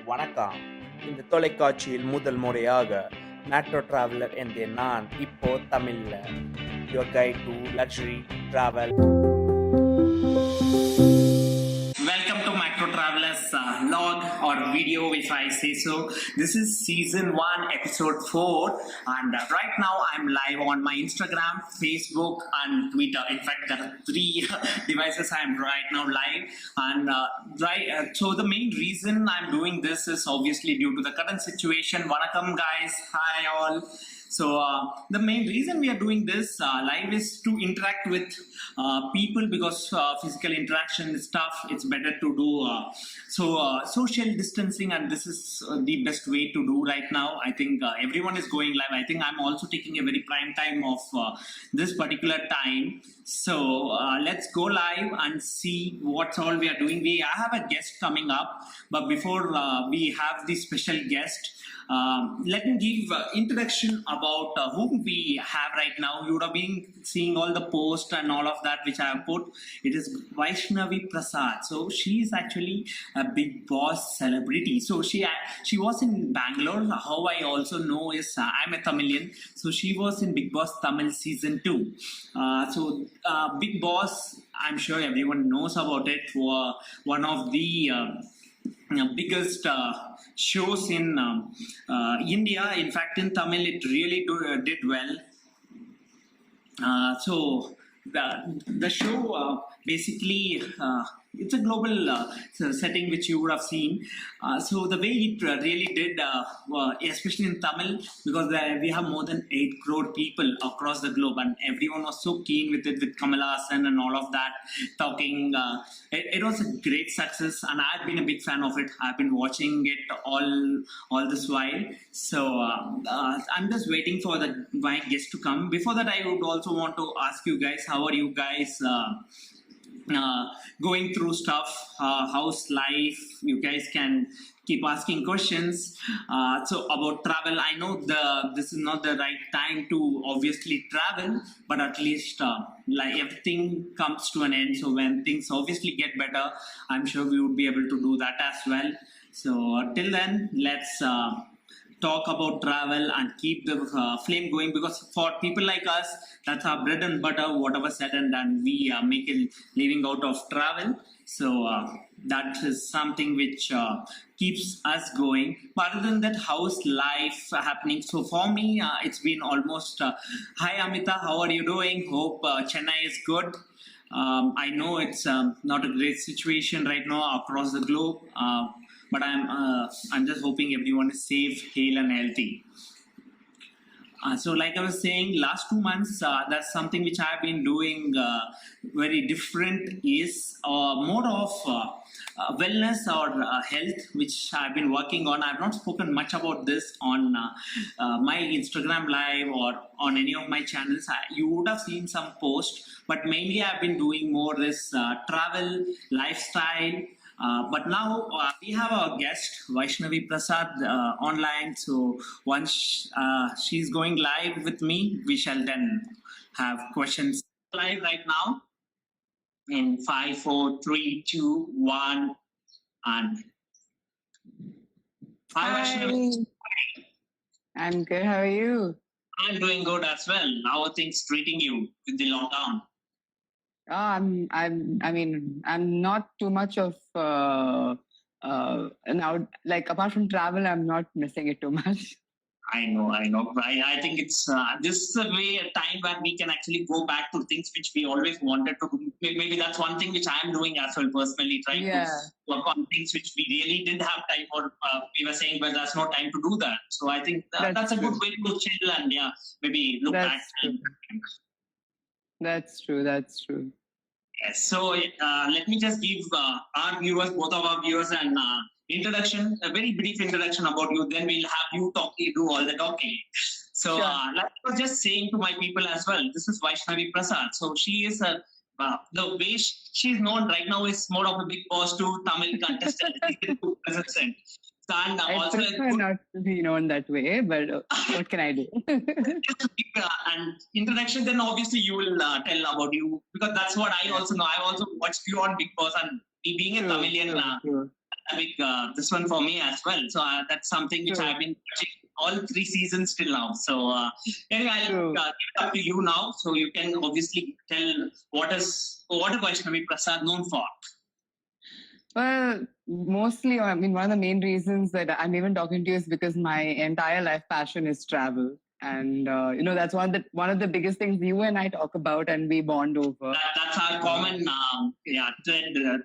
வணக்கம். இந்த தொலைக்காட்சியில் முதல் முறையாக மேட்ரோ டிராவலர் என்ற நான் இப்போ தமிழ்ல your guide to luxury travel. Welcome to Macro Travelers log or video, if I say so. This is season 1, episode 4, and right now I'm live on my Instagram, Facebook, and Twitter. In fact, there are 3 devices I'm right now live, and so the main reason I'm doing this is obviously due to the current situation. Vanakkam guys, hi all. So the main reason we are doing this live is to interact with people, because physical interaction is tough. It's better to do social distancing, and this is the best way to do right now. I think everyone is going live. I think I'm also taking a very prime time of this particular time. So let's go live and see what's all we are doing. I have a guest coming up, but before we have the special guest, let me give introduction about whom we have right now. You would have been seeing all the posts and all of that which I have put. It is VAISHNAVI PRASAD. So she is actually a big boss celebrity. So she was in Bangalore. How I also know is I'm a Tamilian. So she was in Bigg Boss Tamil season 2. Bigg Boss, I'm sure everyone knows about it. One of the biggest shows in India. In fact, in Tamil, it really did well. So the show basically it's a global setting which you would have seen. So the way it really did, especially in Tamil, because we have more than 8 crore people across the globe, and everyone was so keen with it, with Kamala Hassan and all of that talking. It was a great success, and I've been a big fan of it. I've been watching it all this while. So I'm just waiting for my guest to come. Before that, I would also want to ask you guys, how are you guys going through stuff? How's life? You guys can keep asking questions. So about travel, I know this is not the right time to obviously travel, but at least like everything comes to an end. So when things obviously get better, I'm sure we would be able to do that as well. So till then, let's talk about travel and keep the flame going, because for people like us, that's our bread and butter. Whatever said and done, we make a living out of travel. So that is something which keeps us going. But other than that, how's life happening? So for me, it's been almost hi Amita, how are you doing? Hope Chennai is good. I know it's not a great situation right now across the globe, but I'm just hoping everyone is safe, hale and healthy. So like I was saying, last 2 months, that's something which I've been doing very different, is more of wellness or health, which I've been working on. I've not spoken much about this on my Instagram live or on any of my channels. You would have seen some posts, but mainly I've been doing more this travel, lifestyle. But now we have our guest, VAISHNAVI PRASAD, online. So once she's going live with me, we shall then have questions live right now. In 5, 4, 3, 2, 1, and hi VAISHNAVI. I'm good. How are you? I'm doing good as well. How are things treating you with the lockdown? I'm not too much of now, like apart from travel, I'm not missing it too much. I know. I think it's this is a time where we can actually go back to things which we always wanted to do. Maybe that's one thing which I'm doing as well personally, trying to work on things which we really didn't have time for. We were saying, well, there's no time to do that. So I think that's a good way to chill and maybe look back. That's true. Yes. So let me just give our viewers, both of our viewers, an introduction, a very brief introduction about you. Then we'll have you do all the talking. So like I was just saying to my people as well, this is VAISHNAVI PRASAD. So she is the way she's known right now is more of a Bigg Boss 2 Tamil contestant. And I prefer not to be known that way, but what can I do? And introduction, then obviously you will tell about you, because that's what I also know. I also watched you on Bigg Boss, and being a Tamilian, this one for me as well. So that's something which I've been watching all 3 seasons till now. So anyway, I'll give it up to you now. So you can obviously tell what is Vaishnavi Prasad known for. Well, mostly, I mean, one of the main reasons that I'm even talking to you is because my entire life passion is travel. And, that's one of the biggest things you and I talk about and we bond over. That's our common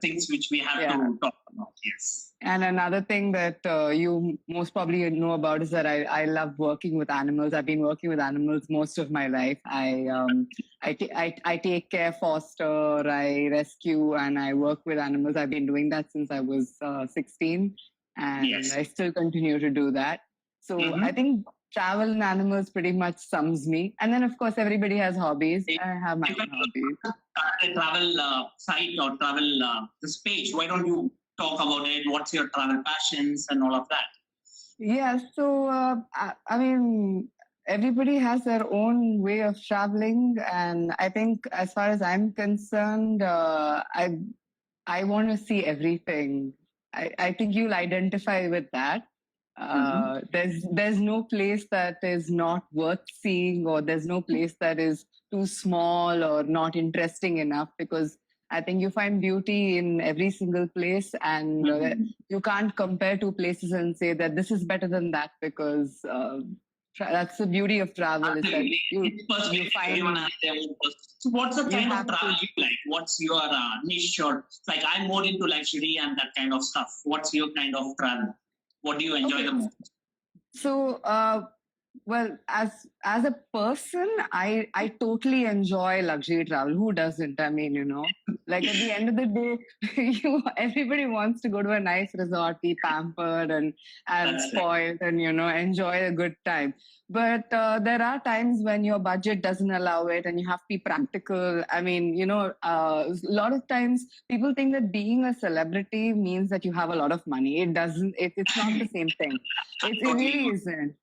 things which we have to talk about, yes. And another thing that you most probably know about is that I love working with animals. I've been working with animals most of my life. I take care, foster, I rescue, and I work with animals. I've been doing that since I was 16, and I still continue to do that. So I think travel and animals pretty much sums me. And then, of course, everybody has hobbies. I have my own hobbies. A travel site or travel this page, why don't you talk about it? What's your travel passions and all of that? Yeah, so, I mean, everybody has their own way of traveling. And I think as far as I'm concerned, I want to see everything. I think you'll identify with that. There's no place that is not worth seeing, or there's no place that is too small or not interesting enough, because I think you find beauty in every single place, and you can't compare 2 places and say that this is better than that, because that's the beauty of travel. Is that you find. So what's the kind of travel you like? What's your niche? Or like, I'm more into luxury and that kind of stuff. What's your kind of travel? What do you enjoy the most? So, well, as a person, I totally enjoy luxury travel. Who doesn't? I mean, like at the end of the day, everybody wants to go to a nice resort, be pampered and spoiled, and enjoy a good time. But there are times when your budget doesn't allow it, and you have to be practical. I mean, a lot of times people think that being a celebrity means that you have a lot of money. It doesn't. It's not the same thing. It really isn't.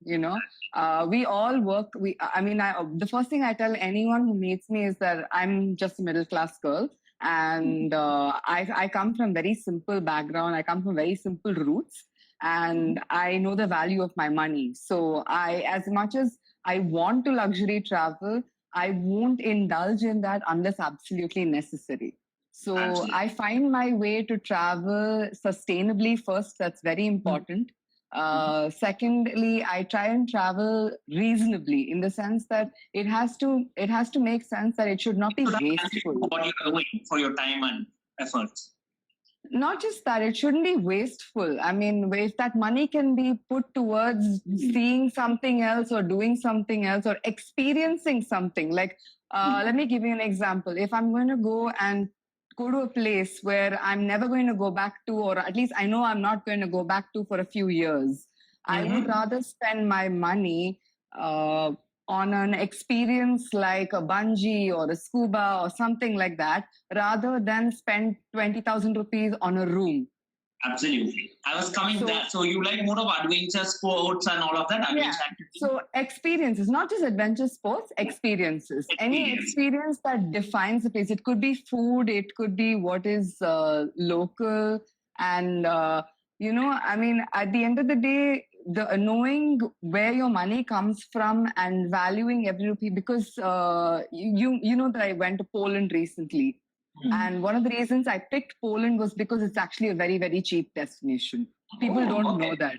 We all work. The first thing I tell anyone who meets me is that I'm just a middle class girl, and I come from very simple background. I come from very simple roots. And I know the value of my money. So as much as I want to luxury travel, I won't indulge in that unless absolutely necessary. So I find my way to travel sustainably first. That's very important. Secondly, I try and travel reasonably, in the sense that it has to make sense, that it should not be wasteful. What you're doing for your time and efforts. Not just that, it shouldn't be wasteful. I mean, if that money can be put towards seeing something else or doing something else or experiencing something. Like, let me give you an example. If I'm going to go to a place where I'm never going to go back to, or at least I know I'm not going to go back to for a few years, I would rather spend my money on an experience like a bungee or a scuba or something like that, rather than spend 20,000 rupees on a room. Absolutely. I was coming to that. So you like more of adventure sports and all of that? So experiences, not just adventure sports, experiences. Any experience that defines the place. It could be food, it could be what is local. And, at the end of the day, knowing where your money comes from and valuing every rupee, because you know that I went to Poland recently. And one of the reasons I picked Poland was because it's actually a very, very cheap destination. People don't know that.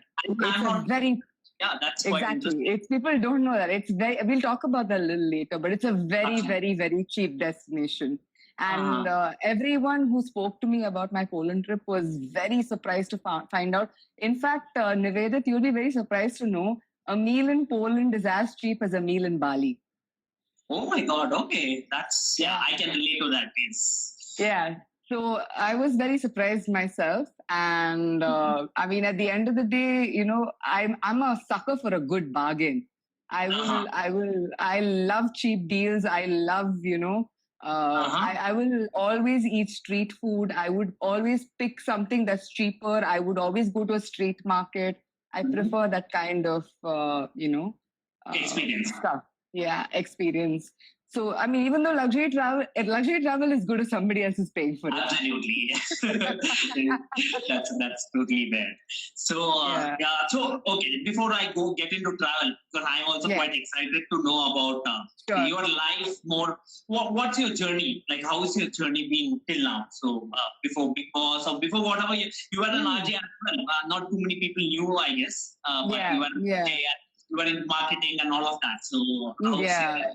That's quite exactly. People don't know that. We'll talk about that a little later, but it's a very, very, very cheap destination. And everyone who spoke to me about my Poland trip was very surprised to find out. In fact, Nivedit, you'll be very surprised to know a meal in Poland is as cheap as a meal in Bali. Oh my God, okay. I can relate to that, yes. Yeah. So I was very surprised myself. And at the end of the day, I'm a sucker for a good bargain. I love cheap deals. I love, I will always eat street food. I would always pick something that's cheaper. I would always go to a street market. I prefer that kind of, experience stuff. Yeah, experience. So, I mean, even though luxury travel is good if somebody else is paying for it. Absolutely. that's totally there. So, so okay, before I get into travel, because I'm also quite excited to know about your life more. What's your journey? Like, how is your journey been till now? So, before Big Boss or before whatever, you were an RJ as well. Not too many people knew, I guess. But you were in marketing and all of that. So, how's your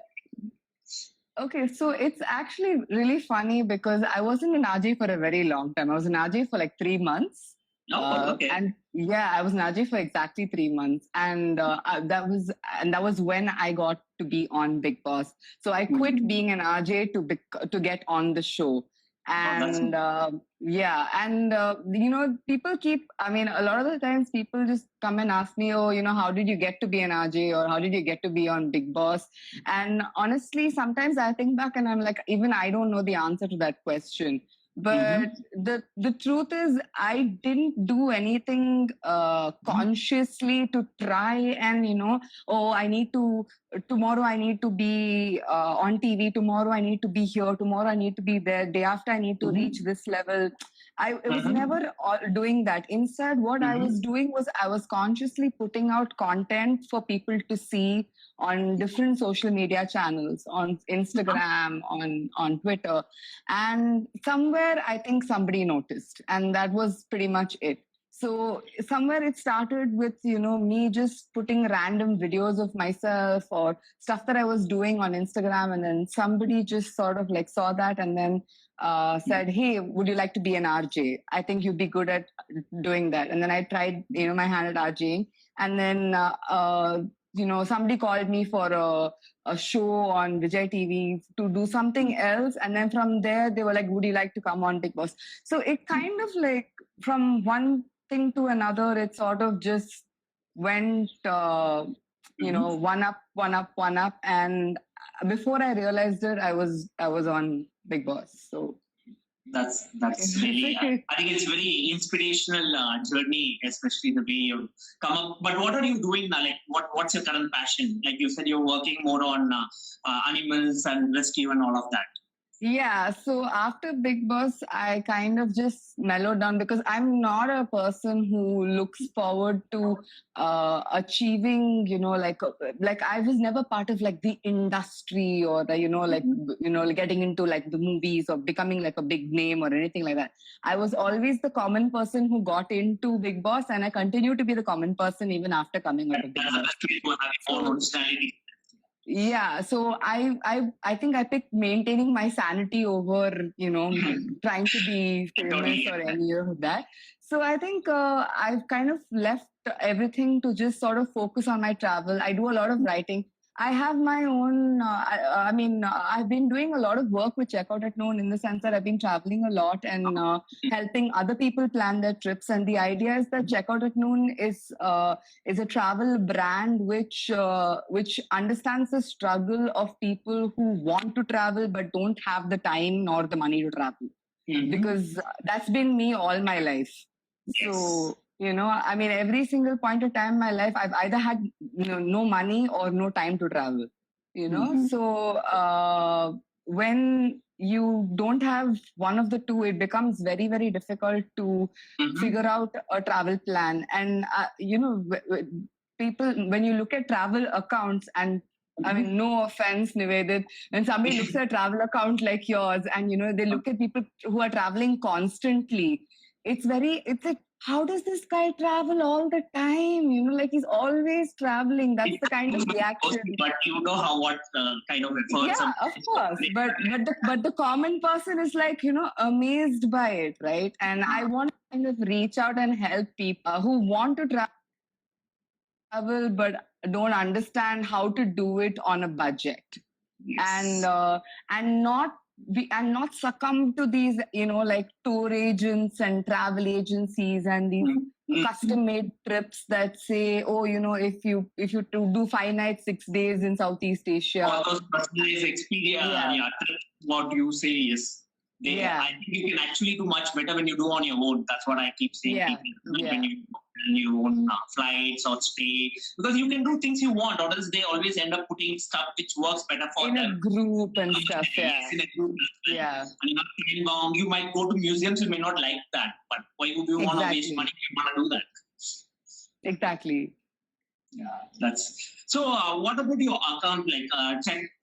Okay, so it's actually really funny because I wasn't in RJ for a very long time. I was in RJ for like 3 months. Okay. And I was in RJ for exactly 3 months, and that was when I got to be on Big Boss. So I quit being an RJ to get on the show. And people a lot of the times people just come and ask me, oh, how did you get to be an RJ, or how did you get to be on Big Boss? And honestly, sometimes I think back and I'm like, even I don't know the answer to that question. But the truth is, I didn't do anything consciously to try and, tomorrow I need to be on TV, tomorrow I need to be here, tomorrow I need to be there, day after I need to reach this level. I was never doing that. Instead, what I was doing was I was consciously putting out content for people to see on different social media channels, on Instagram, on Twitter. And somewhere I think somebody noticed, and that was pretty much it. So somewhere it started with, me just putting random videos of myself or stuff that I was doing on Instagram. And then somebody just sort of like saw that and then said, hey, would you like to be an RJ? I think you'd be good at doing that. And then I tried, my hand at RJing. And then, somebody called me for a show on Vijay TV to do something else. And then from there, they were like, would you like to come on Big Boss? So it kind of like from one thing to another, it sort of just went, one up. And before I realized it, I was on Big Boss. So that's really, I think it's very inspirational journey, especially the way you come up. But what are you doing now? Like, what's your current passion? Like you said, you're working more on animals and rescue and all of that. Yeah, so after Big Boss, I kind of just mellowed down because I'm not a person who looks forward to achieving, like I was never part of like the industry or the, getting into like the movies or becoming like a big name or anything like that. I was always the common person who got into Big Boss, and I continue to be the common person even after coming out of Big Boss. Yeah, so I think I picked maintaining my sanity over, trying to be famous or any of that. So I think I've kind of left everything to just sort of focus on my travel. I do a lot of writing. I have my own, I've been doing a lot of work with Checkout at Noon in the sense that I've been traveling a lot and helping other people plan their trips. And the idea is that Checkout at Noon is a travel brand which understands the struggle of people who want to travel but don't have the time nor the money to travel. Because that's been me all my life. Yes. So, every single point of time in my life, I've either had no money or no time to travel, So when you don't have one of the two, it becomes very, very difficult to figure out a travel plan. And, people, when you look at travel accounts and no offense, Nivedit, when somebody looks at a travel account like yours and, they look at people who are traveling constantly, it's like, how does this guy travel all the time? He's always traveling. That's the kind of reaction. But what kind of efforts. Yeah, of course. But the common person is like, amazed by it, right? And I want to kind of reach out and help people who want to travel but don't understand how to do it on a budget. Yes. And not succumb to these, like tour agents and travel agencies and these custom-made trips that say, oh, if you do 5 nights, 6 days in Southeast Asia. All those personalized experience, what you say is, I think you can actually do much better when you do on your own. That's what I keep saying. When you your own flights or stay, because you can do things you want, or else they always end up putting stuff which works better for In them. a group and stuff, yeah. In a group. Yeah. And you're not time bound. You might go to museums, you may not like that, but why would you want to waste money if you want to do that? Exactly. Yeah, that's so. What about your account? Like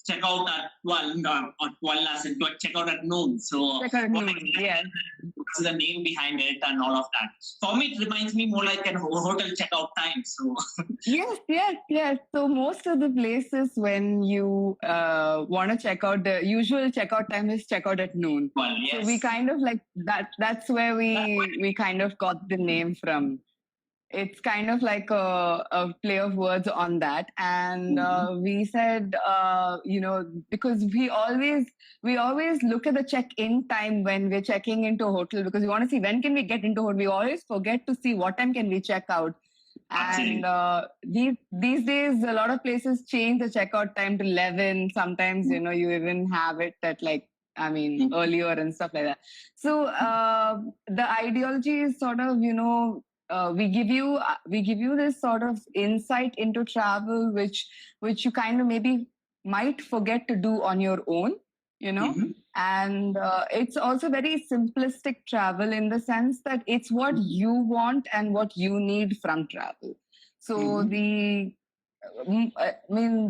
check out at 12 or 12 as in check out at noon. So Check out at noon, yeah. What's the name behind it and all of that? For me, it reminds me more like a hotel checkout time. So Yes. So most of the places when you want to check out, the usual checkout time is checkout at noon. Well, yes. So we kind of like that. That's where we kind of got the name from. It's kind of like a play of words on that. And we said, because we always look at the check-in time when we're checking into a hotel, because we want to see when can we get into a hotel. We always forget to see what time can we check out. And these days, a lot of places change the checkout time to 11. Sometimes, you even have it at earlier and stuff like that. So the ideology is sort of, we give you this sort of insight into travel, which you kind of maybe might forget to do on your own, and it's also very simplistic travel in the sense that it's what you want and what you need from travel. So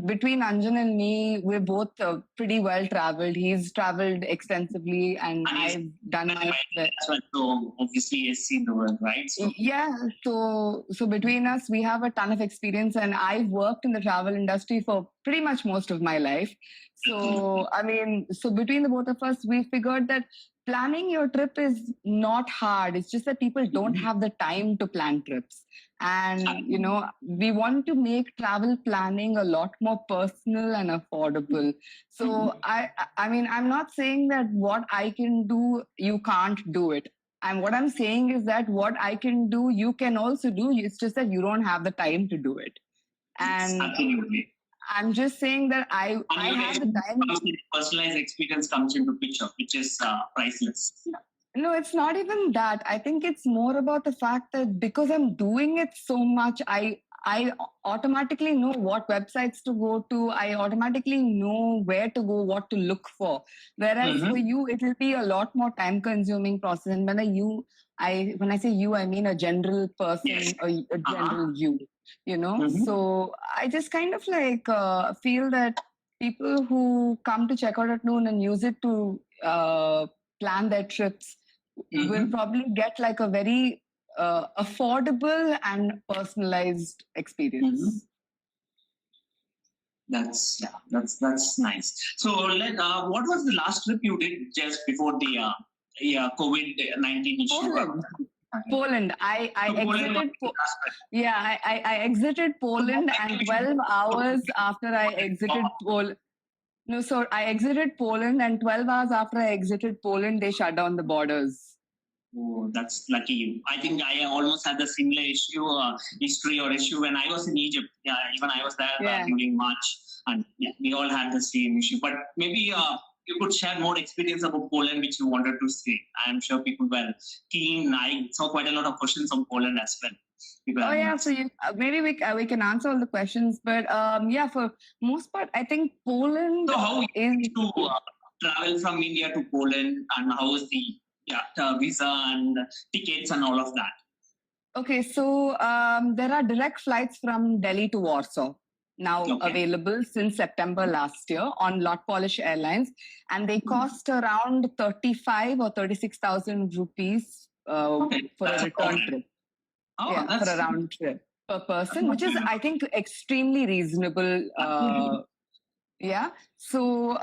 between Anjan and me, we're both pretty well traveled. He's traveled extensively, and I've done my best. So obviously, he's seen the world, right? So. Yeah. So between us, we have a ton of experience, and I've worked in the travel industry for pretty much most of my life. So so between the both of us, we figured that planning your trip is not hard. It's just that people don't have the time to plan trips. And, we want to make travel planning a lot more personal and affordable. So, I'm not saying that what I can do, you can't do it. And what I'm saying is that what I can do, you can also do. It's just that you don't have the time to do it. And absolutely. I'm just saying that I have the time. Personalized experience comes into picture, which is priceless. No, it's not even that. I think it's more about the fact that because I'm doing it so much, I automatically know what websites to go to. I automatically know where to go, what to look for. Whereas for you, it will be a lot more time-consuming process. And when I say you, I mean a general person, or a general you. So I just kind of feel that people who come to check out at noon and use it to plan their trips will probably get like a very affordable and personalized experience. That's nice. So what was the last trip you did just before the COVID-19 issue? Poland. I exited Poland, and 12 hours after I exited Poland. No, so I exited Poland, and 12 hours after I exited Poland, they shut down the borders. Oh, that's lucky you. I think I almost had the similar issue when I was in Egypt. Yeah, even I was there during March, and we all had the same issue. But maybe you could share more experience about Poland, which you wanted to say. I'm sure people were keen. I saw quite a lot of questions on Poland as well. So maybe we can answer all the questions, but for most part, I think Poland. So how is to travel from India to Poland, and how is the visa and tickets and all of that? Okay, so there are direct flights from Delhi to Warsaw now available since September last year on Lot Polish Airlines, and they cost around 35 or 36,000 rupees for a return trip. For a round trip per person, which is, I think, extremely reasonable. So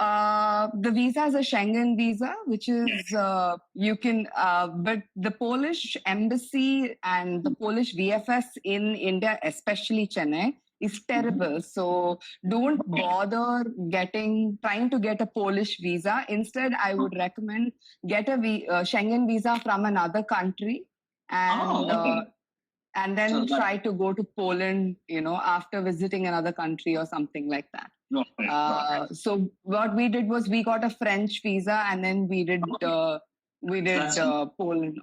the visa is a Schengen visa, which is you can, but the Polish embassy and the Polish VFS in India, especially Chennai, is terrible. So don't bother trying to get a Polish visa. Instead, I would recommend get a Schengen visa from another country, and then try to go to Poland, after visiting another country or something like that. So what we did was we got a French visa, and then we did Poland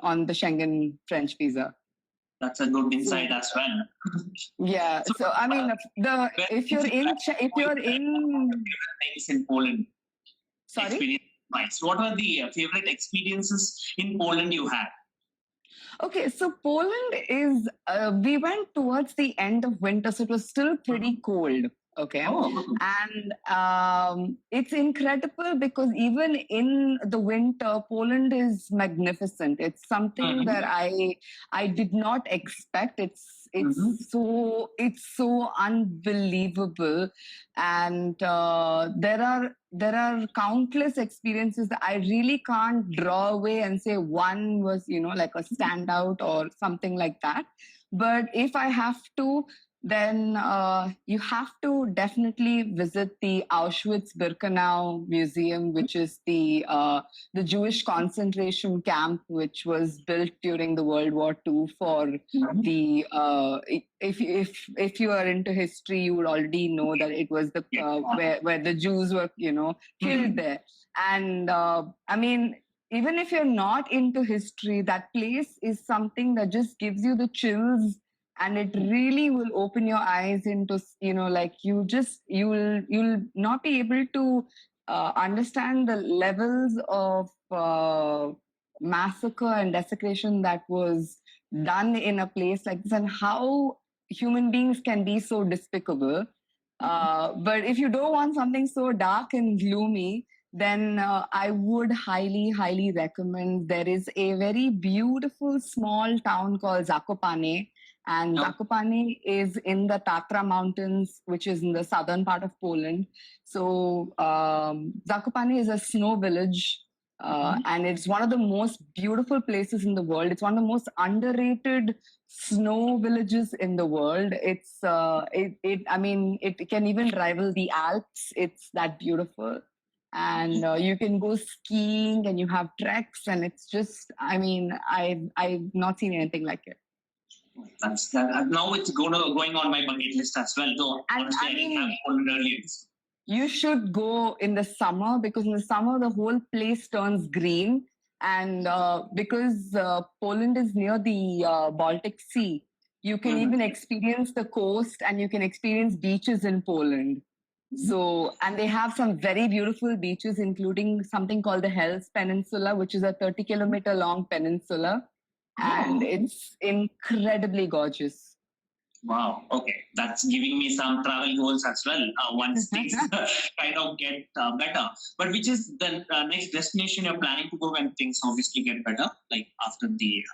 on the Schengen French visa. That's a good insight as well. Yeah. So I mean, if you're in things in Poland. Sorry. Experience-wise, what are the favorite experiences in Poland you had? Okay, so Poland is, we went towards the end of winter, so it was still pretty cold. Okay. And it's incredible because even in the winter, Poland is magnificent. It's something that I did not expect. It's so unbelievable. And there are countless experiences that I really can't draw away and say one was, like a standout or something like that. But if I have to, then you have to definitely visit the Auschwitz-Birkenau Museum, which is the Jewish concentration camp, which was built during the World War II for the. If you are into history, you would already know that it was the where the Jews were, killed there. And I mean, even if you're not into history, that place is something that just gives you the chills. And it really will open your eyes into, like you'll not be able to understand the levels of massacre and desecration that was done in a place like this, and how human beings can be so despicable. But if you don't want something so dark and gloomy, then I would highly, highly recommend. There is a very beautiful small town called Zakopane. And Zakopane is in the Tatra Mountains, which is in the southern part of Poland. So Zakopane is a snow village, and it's one of the most beautiful places in the world. It's one of the most underrated snow villages in the world. It's it can even rival the Alps. It's that beautiful. And you can go skiing and you have treks, and it's just, I've not seen anything like it. Now it's going on my bucket list as well. So honestly, I didn't have Poland earlier. You should go in the summer, because in the summer the whole place turns green, and because Poland is near the Baltic Sea, you can even experience the coast, and you can experience beaches in Poland. So, and they have some very beautiful beaches, including something called the Hell's Peninsula, which is a 30-kilometer long peninsula. And it's incredibly gorgeous. Wow. Okay. That's giving me some travel goals as well. Once things kind of get better. But which is the next destination you're planning to go when things obviously get better? Like after the...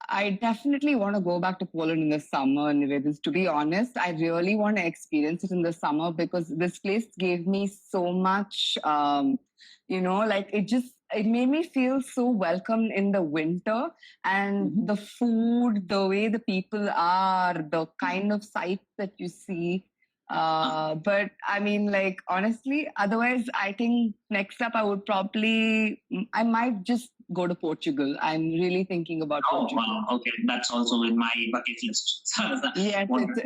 I definitely want to go back to Poland in the summer. Nivedis. To be honest, I really want to experience it in the summer, because this place gave me so much, like it made me feel so welcome in the winter, and the food, the way the people are, the kind of sights that you see. But I mean, like, honestly, otherwise, I think next up I might just go to Portugal. I'm really thinking about Portugal. Wow. Okay. That's also in my bucket list. Yes, most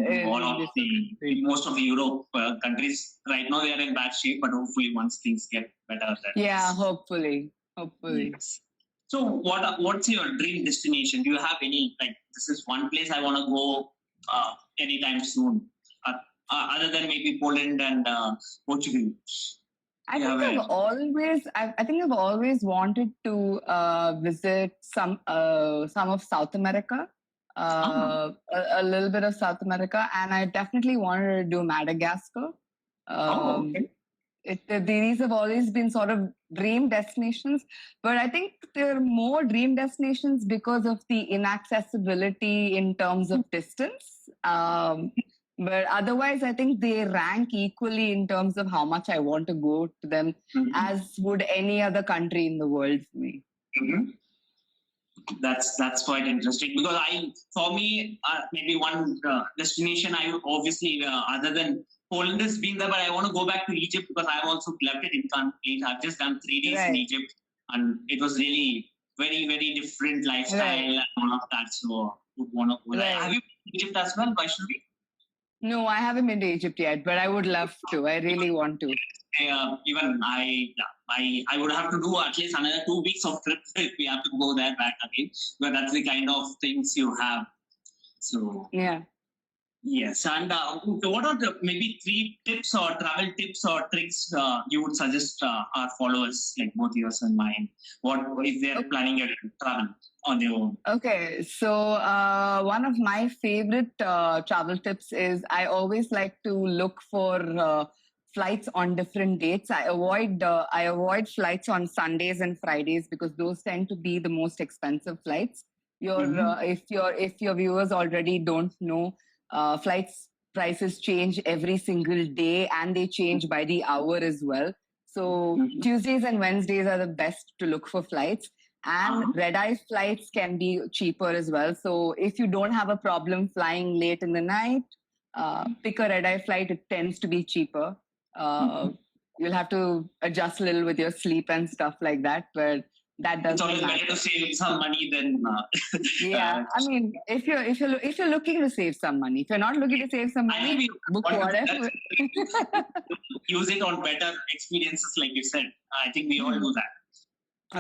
of the Europe countries right now, they are in bad shape, but hopefully once things get better. Hopefully. Yes. So what's your dream destination? Do you have any, like, this is one place I want to go anytime soon, other than maybe Poland and Portugal? I think I've always wanted to visit some of South America, a little bit of South America, and I definitely wanted to do Madagascar. Okay. These have always been sort of dream destinations, but I think they're more dream destinations because of the inaccessibility in terms of distance. But otherwise, I think they rank equally in terms of how much I want to go to them, as would any other country in the world for me. That's quite interesting, because for me, maybe one destination I would obviously, other than Poland has been there, but I want to go back to Egypt, because I've also left it incomplete. I've just done 3 days in Egypt, and it was really very, very different lifestyle and all of that. So I would want to go there. Have you been to Egypt as well, Vaishnavi? No, I haven't been to Egypt yet, but I would love to. I really want to. Even I would have to do at least another 2 weeks of trip if we have to go there back again. But that's the kind of things you have. So Yeah. yes, and what are the maybe 3 tips or travel tips or tricks you would suggest our followers, like both yours and mine? What if they are planning a travel on their own? Okay, so one of my favorite travel tips is I always like to look for flights on different dates. I avoid flights on Sundays and Fridays because those tend to be the most expensive flights. If your viewers already don't know, flights prices change every single day and they change by the hour as well. So Tuesdays and Wednesdays are the best to look for flights. And red-eye flights can be cheaper as well. So if you don't have a problem flying late in the night, pick a red-eye flight. It tends to be cheaper. You'll have to adjust a little with your sleep and stuff like that, but that doesn't matter. It's always better to save some money than. Yeah, I mean, if you're looking to save some money, if you're not looking to save some money, book whatever. Use it on better experiences, like you said. I think we all do that.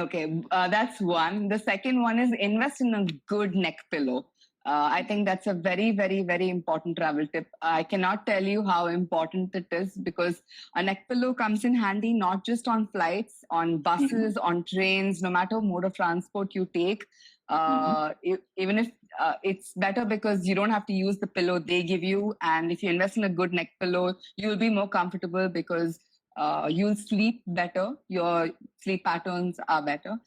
Okay, that's one. The second one is invest in a good neck pillow. I think that's a very, very, very important travel tip. I cannot tell you how important it is because a neck pillow comes in handy not just on flights, on buses, on trains, no matter mode of transport you take. Even if it's better because you don't have to use the pillow they give you. And if you invest in a good neck pillow, you'll be more comfortable because you'll sleep better. Your sleep patterns are better.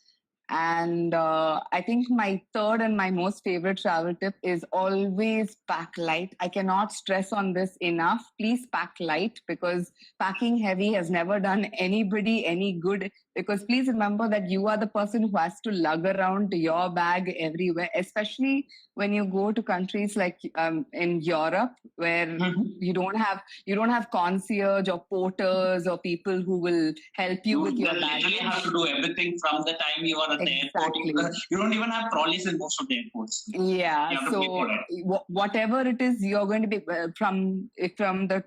And I think my third and my most favorite travel tip is always pack light. I cannot stress on this enough. Please pack light because packing heavy has never done anybody any good. Because please remember that you are the person who has to lug around your bag everywhere, especially when you go to countries like in Europe, where you don't have concierge or porters or people who will help you with your bag. You have to do everything from the time you are at the airport. You don't even have trolleys in most of the airports. Yeah, so whatever it is, you're going to be from the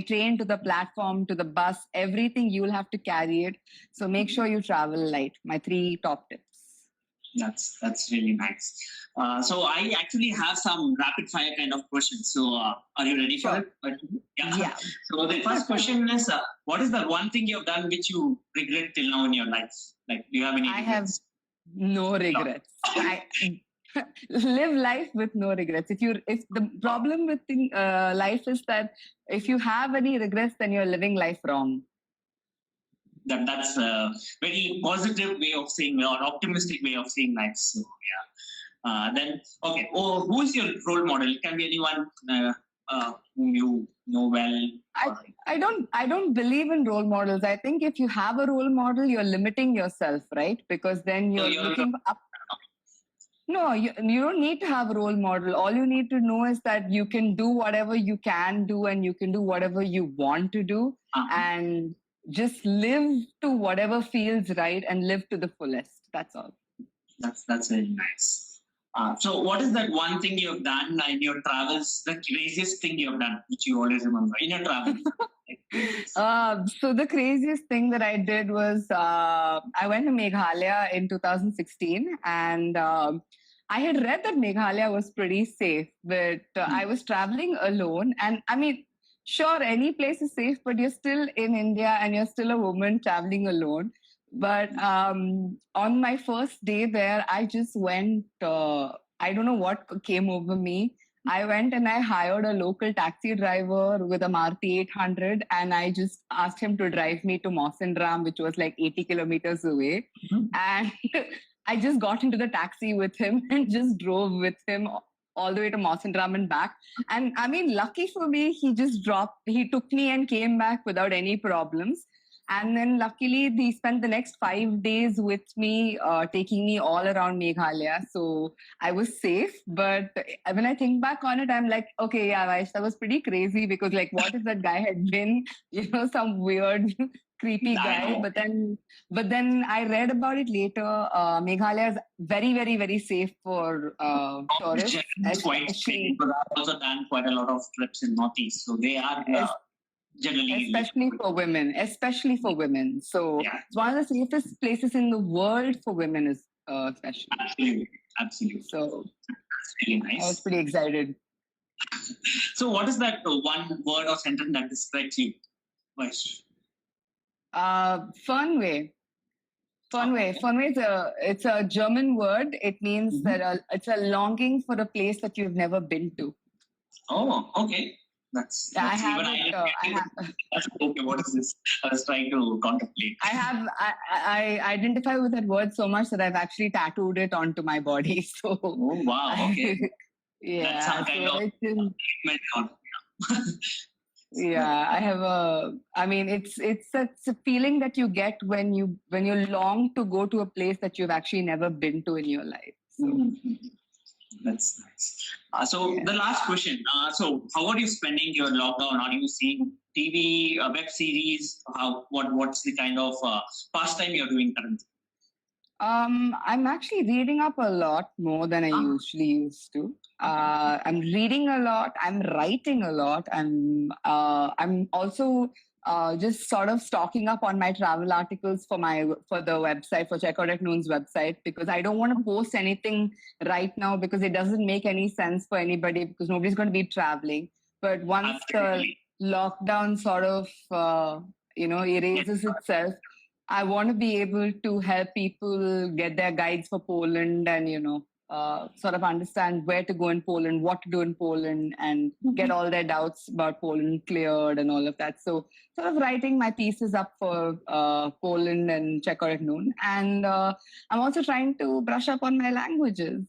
train to the platform to the bus, everything you will have to carry it. So make sure you travel light. My 3 top tips. That's really nice. So I actually have some rapid fire kind of questions. So are you ready for it? Yeah. So the first question is, what is the one thing you have done which you regret till now in your life? Like, do you have any regrets? I have no regrets. I live life with no regrets. If the problem with life is that if you have any regrets, then you're living life wrong. That's a very positive way of saying, or optimistic way of saying life. So then okay. Oh, who is your role model? It can be anyone whom you know well. I don't believe in role models. I think if you have a role model, you're limiting yourself, right? Because then you're looking up. No, you don't need to have a role model. All you need to know is that you can do whatever you can do and you can do whatever you want to do. And just live to whatever feels right and live to the fullest. That's all. That's very nice. So what is that one thing you have done in your travels, the craziest thing you have done, which you always remember in your travels? So the craziest thing that I did was I went to Meghalaya in 2016 and I had read that Meghalaya was pretty safe, but I was traveling alone. And I mean, sure, any place is safe, but you're still in India and you're still a woman traveling alone. But on my first day there, I just went, I don't know what came over me. I went and I hired a local taxi driver with a Maruti 800 and I just asked him to drive me to Mawsynram, which was like 80 kilometers away. And I just got into the taxi with him and just drove with him all the way to Mawsynram and back. And I mean, lucky for me, he took me and came back without any problems. And then luckily, he spent the next 5 days with me, taking me all around Meghalaya. So I was safe. But when I think back on it, I'm like, okay, yeah, Vaish, that was pretty crazy because like, what if that guy had been, some weird, creepy guy? But then I read about it later. Meghalaya is very, very, very safe for tourists. It's quite safe, but I've also done quite a lot of trips in Northeast. So they are... generally. Especially for women. So Yeah. it's one of the safest places in the world for women, is especially. Absolutely. So That's really I was nice. pretty excited. So what is that one word or sentence that describes you, Vaish? Fernweh. Fernweh it's a German word. It means that it's a longing for a place that you've never been to. Oh, okay. That's I have even it. okay, what is this? I was trying to contemplate. I identify with that word so much that I've actually tattooed it onto my body. So Oh wow, okay. Yeah. That's some kind of treatment on Yeah, I have it's a feeling that you get when you long to go to a place that you've actually never been to in your life. So. That's nice. So the last question. So how are you spending your lockdown? Are you seeing TV, web series? What's the kind of pastime you're doing currently? I'm actually reading up a lot more than I usually used to. I'm reading a lot. I'm writing a lot. I'm also just sort of stocking up on my travel articles for the website, for Checkout at Noon's website, because I don't want to post anything right now because it doesn't make any sense for anybody, because nobody's going to be traveling. But once the lockdown sort of erases itself, I want to be able to help people get their guides for Poland and, sort of understand where to go in Poland, what to do in Poland, and get all their doubts about Poland cleared and all of that. So sort of writing my pieces up for Poland and Checkout at Noon. And I'm also trying to brush up on my languages.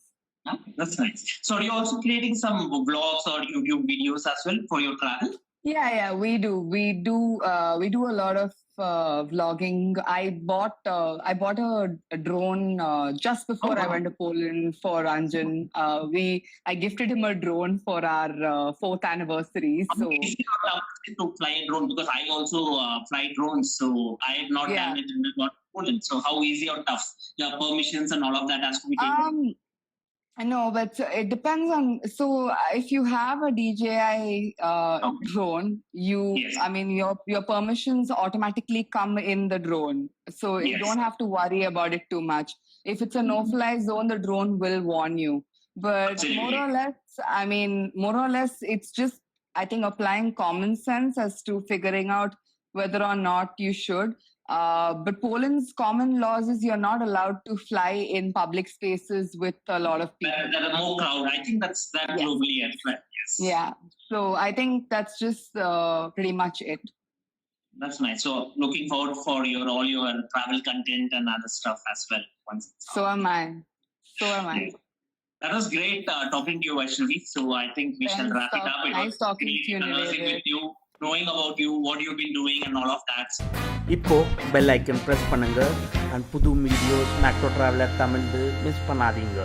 Oh, that's nice. So are you also creating some vlogs or YouTube videos as well for your travel? Yeah, we do. We do a lot of vlogging. I bought a drone just before I went to Poland for Anjan. I gifted him a drone for our 4th anniversary. So it's not to fly a drone, because I also fly drones. So I have not done it in Poland. So how easy or tough? Your permissions and all of that has to be taken. I know, but it depends on. So if you have a DJI drone, your permissions automatically come in the drone, so you don't have to worry about it too much. If it's a no-fly zone, the drone will warn you. But more or less, it's just, I think, applying common sense as to figuring out whether or not you should. But Poland's common laws is you're not allowed to fly in public spaces with a lot of people. There are more crowd. I think that's globally as well. Yes. Yeah. So I think that's just pretty much it. That's nice. So looking forward for all your travel content and other stuff as well. So am I. That was great talking to you, Vaishnavi. So I think we shall wrap it up. Nice talking to you, with you, knowing about you, what you've been doing and all of that. இப்போ bell icon press பண்ணுங்க and புது videos macro traveller Tamil miss பண்ணாதீங்க.